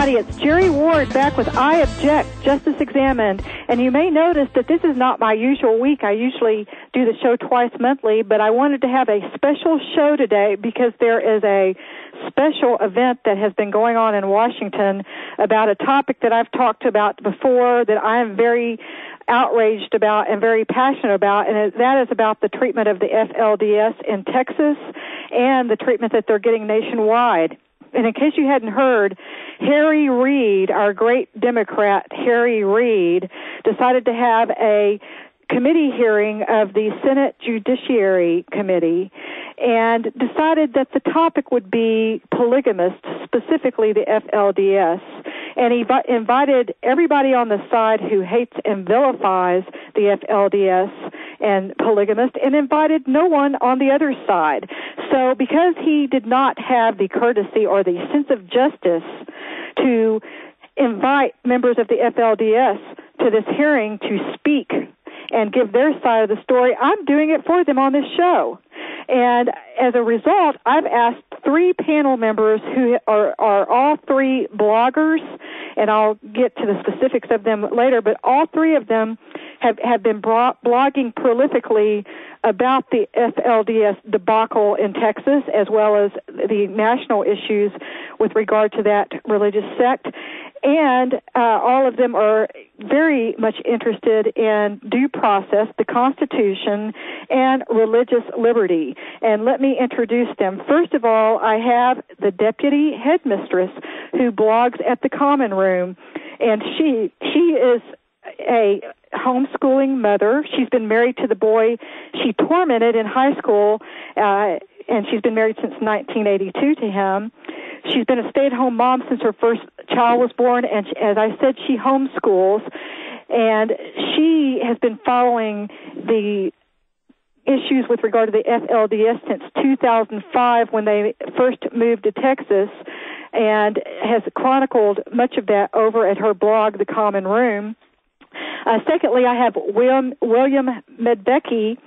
everybody. It's Jerry Ward back with I Object, Justice Examined. And you may notice that this is not my usual week. I usually do the show twice monthly, but I wanted to have a special show today because there is a special event that has been going on in Washington about a topic that I've talked about before that I am very outraged about and very passionate about, and that is about the treatment of the FLDS in Texas and the treatment that they're getting nationwide. And in case you hadn't heard, Harry Reid, our great Democrat Harry Reid, decided to have a committee hearing of the Senate Judiciary Committee and decided that the topic would be polygamists, specifically the FLDS. And he invited everybody on the side who hates and vilifies the FLDS and polygamist, and invited no one on the other side. So because he did not have the courtesy or the sense of justice to invite members of the FLDS to this hearing to speak and give their side of the story, I'm doing it for them on this show. And as a result, I've asked 3 panel members who are all 3 bloggers, and I'll get to the specifics of them later, but all 3 of them have been blogging prolifically about the FLDS debacle in Texas, as well as the national issues with regard to that religious sect. And all of them are very much interested in due process, the Constitution, and religious liberty. And let me introduce them. First of all, I have the deputy headmistress who blogs at the Common Room, and she is a homeschooling mother. She's been married to the boy she tormented in high school, and she's been married since 1982 to him. She's been a stay-at-home mom since her first child was born, and as I said, she homeschools, and she has been following the issues with regard to the FLDS since 2005 when they first moved to Texas, and has chronicled much of that over at her blog, The Common Room. Secondly, I have William Medbecki,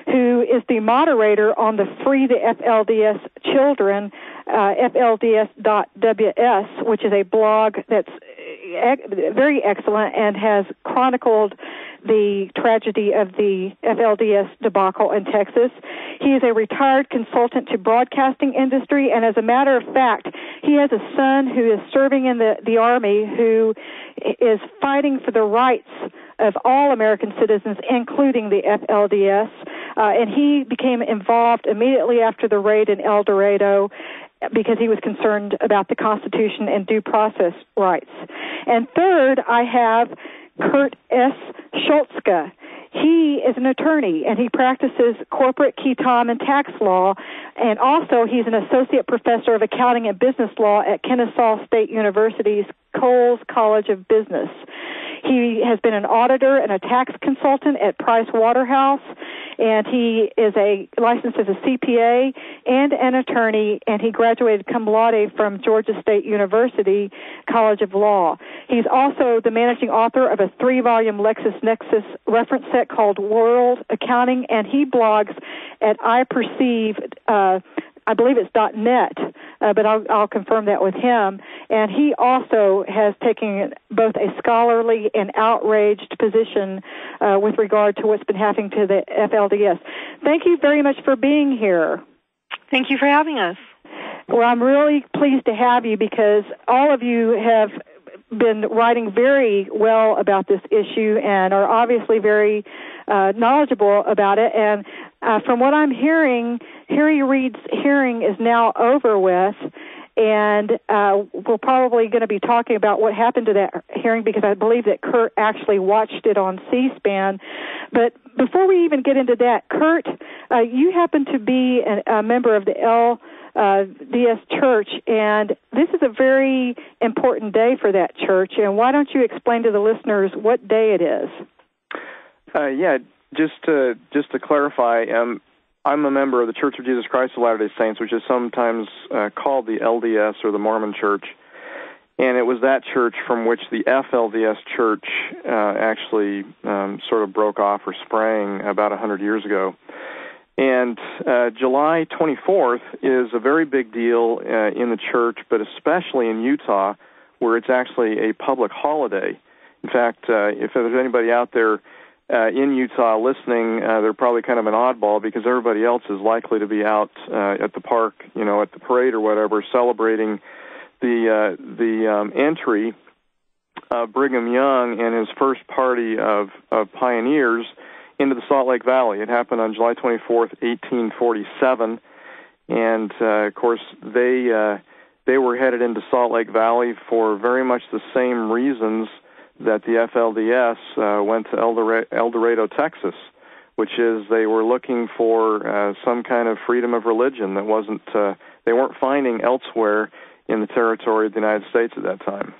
who is the moderator on the Free the FLDS Children, FLDS.ws, which is a blog that's very excellent and has chronicled the tragedy of the FLDS debacle in Texas. He is a retired consultant to broadcasting industry, and as a matter of fact, he has a son who is serving in the Army who is fighting for the rights of all American citizens, including the FLDS, and he became involved immediately after the raid in El Dorado because he was concerned about the Constitution and due process rights. And third, I have Kurt S. Schultzke. He is an attorney, and he practices corporate, key time, and tax law, and also he's an associate professor of accounting and business law at Kennesaw State University's Coles College of Business. He has been an auditor and a tax consultant at Price Waterhouse, and he is licensed as a CPA and an attorney, and he graduated cum laude from Georgia State University College of Law. He's also the managing author of a 3-volume LexisNexis reference set called World Accounting, and he blogs at iPerceive, I believe it's .net, but I'll confirm that with him. And he also has taken both a scholarly and outraged position with regard to what's been happening to the FLDS. Thank you very much for being here. Thank you for having us. Well, I'm really pleased to have you because all of you have been writing very well about this issue and are obviously very knowledgeable about it. And from what I'm hearing, Harry Reid's hearing is now over with, and we're probably going to be talking about what happened to that hearing because I believe that Kurt actually watched it on C-SPAN. But before we even get into that, Kurt, you happen to be a member of the LDS Church, and this is a very important day for that church. And why don't you explain to the listeners what day it is? Just to clarify, I'm a member of the Church of Jesus Christ of Latter-day Saints, which is sometimes called the LDS or the Mormon Church, and it was that church from which the FLDS Church actually sort of broke off or sprang about 100 years ago. And July 24th is a very big deal in the church, but especially in Utah, where it's actually a public holiday. In fact, if there's anybody out there in Utah listening, they're probably kind of an oddball because everybody else is likely to be out at the park, at the parade or whatever, celebrating the entry of Brigham Young and his first party of pioneers into the Salt Lake Valley. It happened on July 24th, 1847, and of course they were headed into Salt Lake Valley for very much the same reasons that the FLDS went to El Dorado, Texas, which is they were looking for some kind of freedom of religion that wasn't they weren't finding elsewhere in the territory of the United States at that time.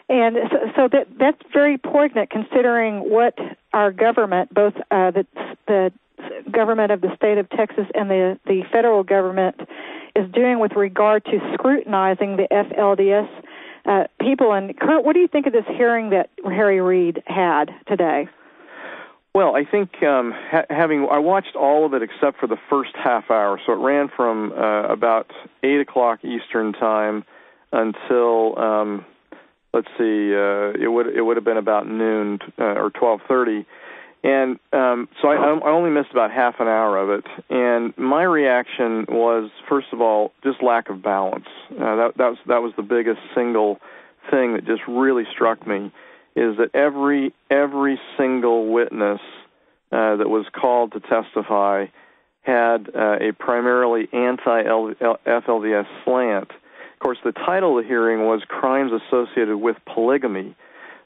And so that's very poignant, considering what our government, both the government of the state of Texas and the federal government, is doing with regard to scrutinizing the FLDS people. And Kurt, what do you think of this hearing that Harry Reid had today? Well, I think I watched all of it except for the first half hour. So it ran from about 8 o'clock Eastern time until it would have been about noon or 12:30, and so I only missed about half an hour of it. And my reaction was, first of all, just lack of balance. That was the biggest single thing that just really struck me, is that every single witness that was called to testify had a primarily anti-FLDS slant. Of course, the title of the hearing was Crimes Associated with Polygamy,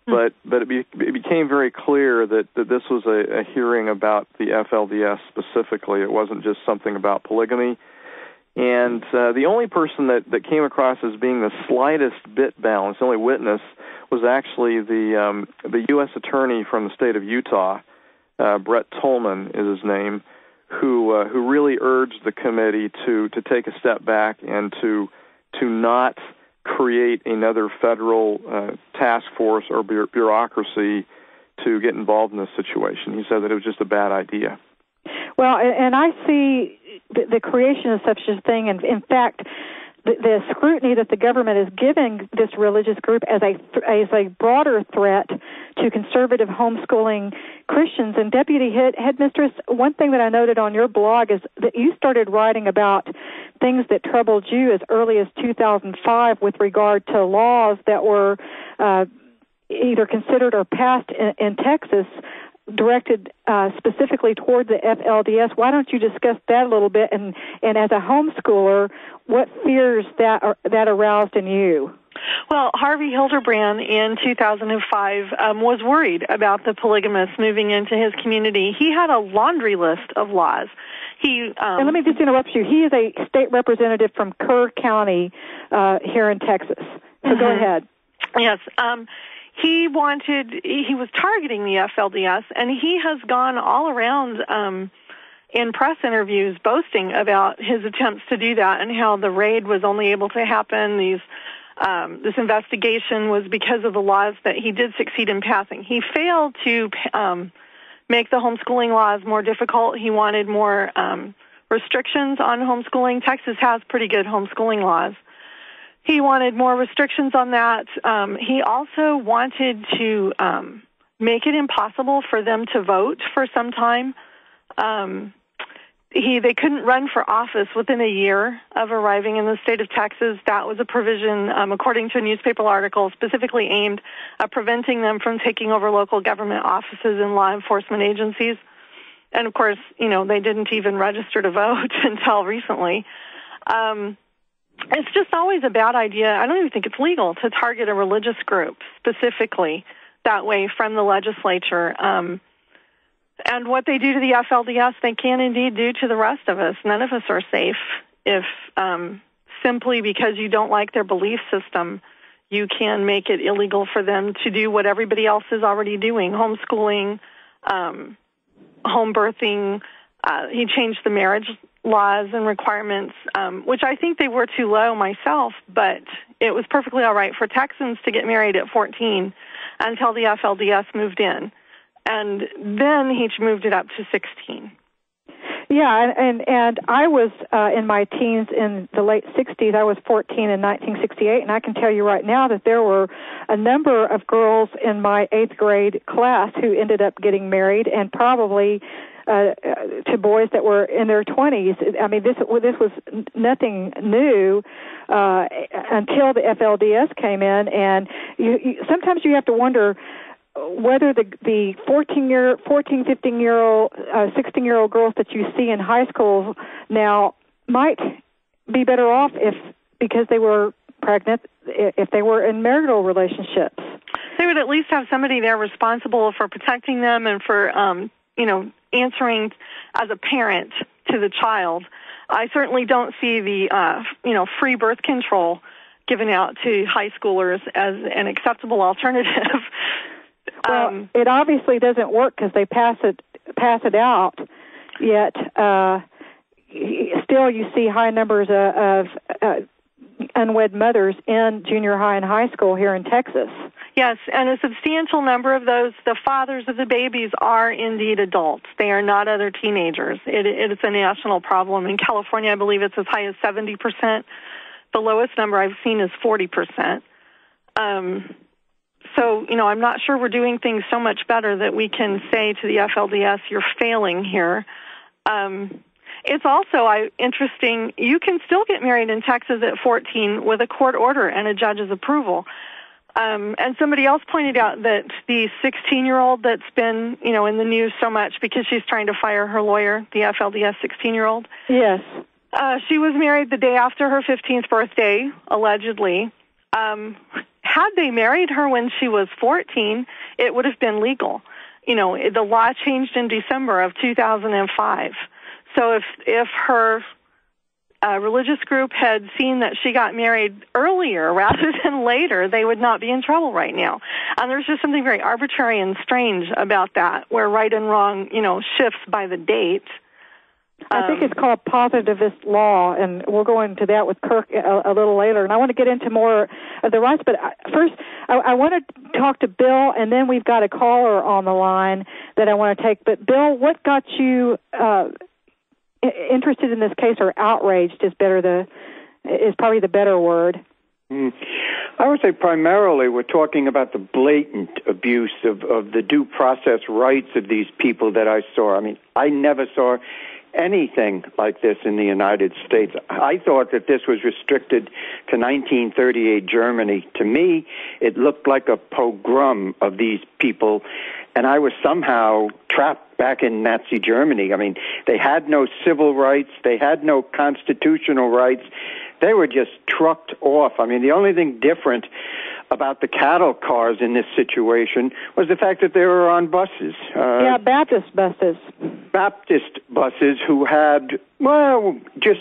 but it became very clear that this was a hearing about the FLDS specifically. It wasn't just something about polygamy. And the only person that came across as being the slightest bit balanced, the only witness, was actually the U.S. attorney from the state of Utah, Brett Tolman is his name, who really urged the committee to take a step back and to not create another federal task force or bureaucracy to get involved in this situation. He said that it was just a bad idea. Well, and I see the creation of such a thing, and in fact, the scrutiny that the government is giving this religious group as a broader threat to conservative homeschooling Christians. And Deputy Headmistress, one thing that I noted on your blog is that you started writing about things that troubled you as early as 2005 with regard to laws that were either considered or passed in Texas directed specifically toward the FLDS. Why don't you discuss that a little bit? And as a homeschooler, what fears that aroused in you? Well, Harvey Hildebrand in 2005 was worried about the polygamists moving into his community. He had a laundry list of laws. And let me just interrupt you. He is a state representative from Kerr County here in Texas. So go ahead. Yes. He was targeting the FLDS, and he has gone all around in press interviews boasting about his attempts to do that and how the raid was only able to happen. This investigation was because of the laws that he did succeed in passing. He failed to make the homeschooling laws more difficult. He wanted more restrictions on homeschooling. Texas has pretty good homeschooling laws. He wanted more restrictions on that. He also wanted to make it impossible for them to vote for some time. They couldn't run for office within a year of arriving in the state of Texas. That was a provision, according to a newspaper article, specifically aimed at preventing them from taking over local government offices and law enforcement agencies. And, of course, they didn't even register to vote until recently. It's just always a bad idea. I don't even think it's legal to target a religious group specifically that way from the legislature. And what they do to the FLDS, they can indeed do to the rest of us. None of us are safe if simply because you don't like their belief system, you can make it illegal for them to do what everybody else is already doing, homeschooling, home birthing. He changed the marriage laws and requirements, which I think they were too low myself, but it was perfectly all right for Texans to get married at 14 until the FLDS moved in. And then he moved it up to 16. Yeah, and I was in my teens in the late 60s. I was 14 in 1968, and I can tell you right now that there were a number of girls in my 8th grade class who ended up getting married, and probably to boys that were in their 20s. I mean, this was nothing new until the FLDS came in, and sometimes you have to wonder whether the 14, 15-year-old, 16-year-old girls that you see in high school now might be better off because they were pregnant, if they were in marital relationships. They would at least have somebody there responsible for protecting them and for, answering as a parent to the child. I certainly don't see the, free birth control given out to high schoolers as an acceptable alternative. Well, it obviously doesn't work because they pass it out. Yet, still, you see high numbers of unwed mothers in junior high and high school here in Texas. Yes, and a substantial number of those, the fathers of the babies, are indeed adults. They are not other teenagers. It's a national problem. In California, I believe it's as high as 70%. The lowest number I've seen is 40%. So, I'm not sure we're doing things so much better that we can say to the FLDS, you're failing here. It's also interesting, you can still get married in Texas at 14 with a court order and a judge's approval. And somebody else pointed out that the 16-year-old that's been, in the news so much because she's trying to fire her lawyer, the FLDS 16-year-old. Yes. She was married the day after her 15th birthday, allegedly. Had they married her when she was 14, it would have been legal. The law changed in December of 2005. So if her religious group had seen that she got married earlier rather than later, they would not be in trouble right now. And there's just something very arbitrary and strange about that, where right and wrong, shifts by the date. I think it's called positivist law, and we'll go into that with Kirk a little later. And I want to get into more of the rights, but first I want to talk to Bill, and then we've got a caller on the line that I want to take. But Bill, what got you interested in this case, or outraged is probably the better word? I would say primarily we're talking about the blatant abuse of the due process rights of these people that I saw. I mean, I never saw anything like this in the United States. I thought that this was restricted to 1938 Germany. To me, it looked like a pogrom of these people, and I was somehow trapped back in Nazi Germany. I mean, they had no civil rights. They had no constitutional rights. They were just trucked off. I mean, the only thing different about the cattle cars in this situation was the fact that they were on buses. Baptist buses. Baptist buses who had, just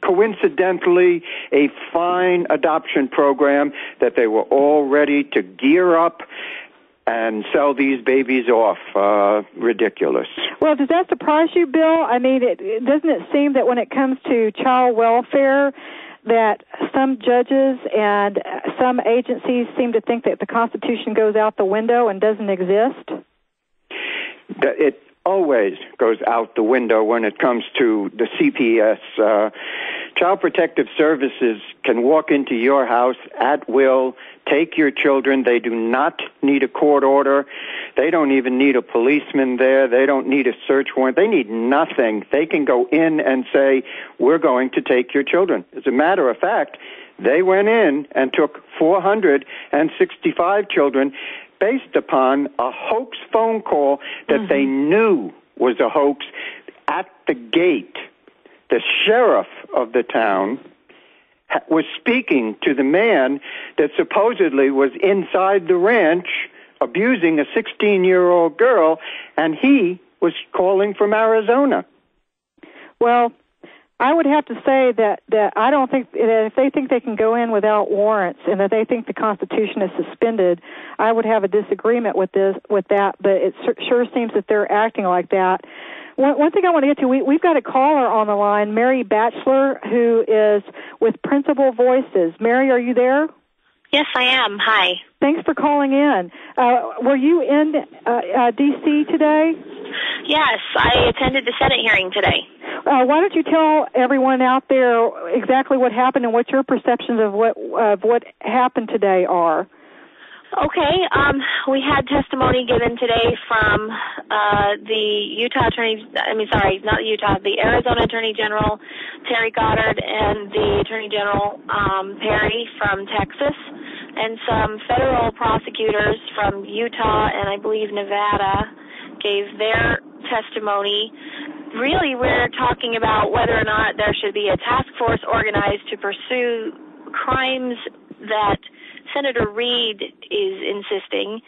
coincidentally, a fine adoption program that they were all ready to gear up and sell these babies off. Ridiculous. Well, does that surprise you, Bill? I mean, doesn't it seem that when it comes to child welfare, that some judges and some agencies seem to think that the Constitution goes out the window and doesn't exist? It always goes out the window when it comes to the CPS. Child Protective Services can walk into your house at will, take your children. They do not need a court order. They don't even need a policeman there. They don't need a search warrant. They need nothing. They can go in and say, we're going to take your children. As a matter of fact, they went in and took 465 children based upon a hoax phone call that they knew was a hoax at the gate. The sheriff of the town was speaking to the man that supposedly was inside the ranch abusing a 16-year-old girl, and he was calling from Arizona. Well, I would have to say that I don't think that if they think they can go in without warrants and that they think the Constitution is suspended, I would have a disagreement with that. But it sure seems that they're acting like that. One thing I want to get to, we've got a caller on the line, Mary Batchelor, who is with Principal Voices. Mary, are you there? Yes, I am. Hi. Thanks for calling in. Were you in D.C. today? Yes, I attended the Senate hearing today. Why don't you tell everyone out there exactly what happened and what your perceptions of what happened today are? Okay, we had testimony given today from the Arizona Attorney General, Terry Goddard, and the Attorney General, Perry from Texas, and some federal prosecutors from Utah and I believe Nevada gave their testimony. Really, we're talking about whether or not there should be a task force organized to pursue crimes that Senator Reid is insisting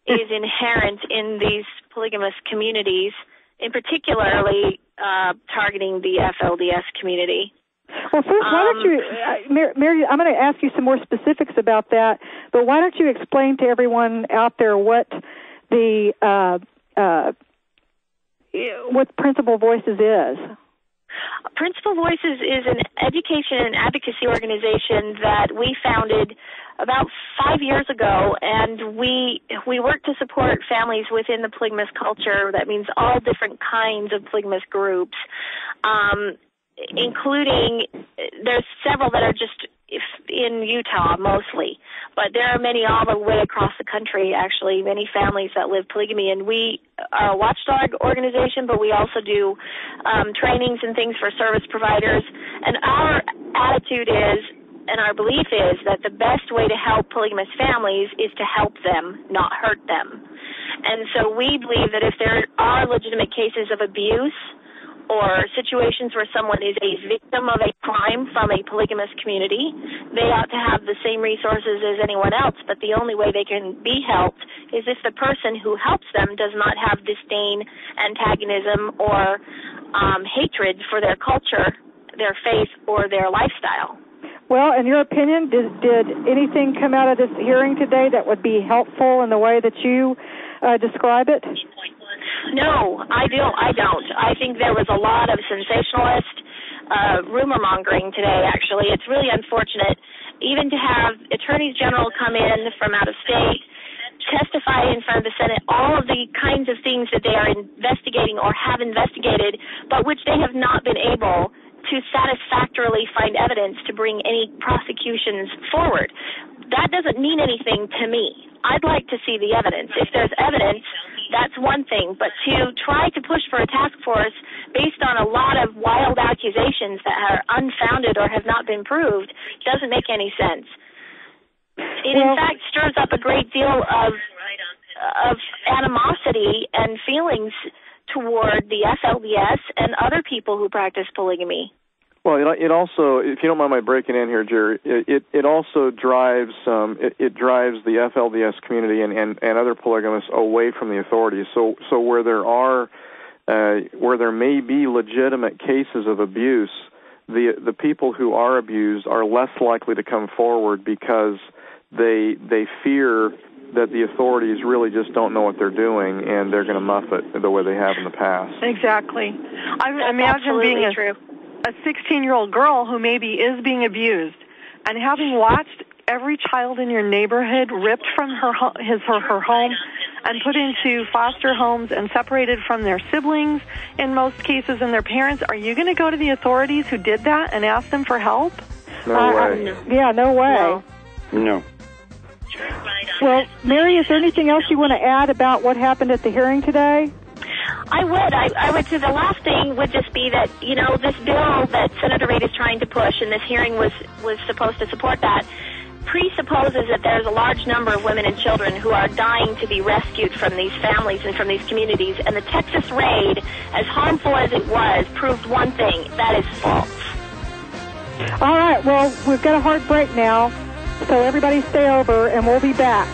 is inherent in these polygamous communities, in particularly targeting the FLDS community. Well, first, why don't you, Mary, I'm going to ask you some more specifics about that, but why don't you explain to everyone out there what what Principal Voices is? Principal Voices is an education and advocacy organization that we founded about 5 years ago, and we work to support families within the polygamous culture. That means all different kinds of polygamous groups, including there's several that are just in Utah mostly, but there are many all the way across the country, actually, many families that live polygamy. And we are a watchdog organization, but we also do trainings and things for service providers. And our attitude is, and our belief is, that the best way to help polygamous families is to help them, not hurt them. And so we believe that if there are legitimate cases of abuse or situations where someone is a victim of a crime from a polygamous community, they ought to have the same resources as anyone else, but the only way they can be helped is if the person who helps them does not have disdain, antagonism, or hatred for their culture, their faith, or their lifestyle. Well, in your opinion, did anything come out of this hearing today that would be helpful in the way that you describe it? No, I don't. I think there was a lot of sensationalist rumor mongering today, actually. It's really unfortunate. Even to have attorneys general come in from out of state, testify in front of the Senate, all of the kinds of things that they are investigating or have investigated, but which they have not been able to satisfactorily find evidence to bring any prosecutions forward. That doesn't mean anything to me. I'd like to see the evidence. If there's evidence, that's one thing, but to try to push for a task force based on a lot of wild accusations that are unfounded or have not been proved doesn't make any sense. It, in fact, stirs up a great deal of animosity and feelings toward the FLDS and other people who practice polygamy. Well, it also, if you don't mind my breaking in here, Jerry, it also drives it drives the FLDS community and other polygamists away from the authorities. So where there may be legitimate cases of abuse, the people who are abused are less likely to come forward because they fear that the authorities really just don't know what they're doing, and they're going to muff it the way they have in the past. Exactly. I imagine being a 16-year-old girl who maybe is being abused, and having watched every child in your neighborhood ripped from her home and put into foster homes and separated from their siblings, in most cases, and their parents. Are you going to go to the authorities who did that and ask them for help? No way. No way. No. Well, Mary, is there anything else you want to add about what happened at the hearing today? I would. I would say the last thing would just be that, this bill that Senator Reid is trying to push, and this hearing was supposed to support that, presupposes that there's a large number of women and children who are dying to be rescued from these families and from these communities. And the Texas raid, as harmful as it was, proved one thing: that is false. All right. Well, we've got a hard break now, so everybody stay over, and we'll be back.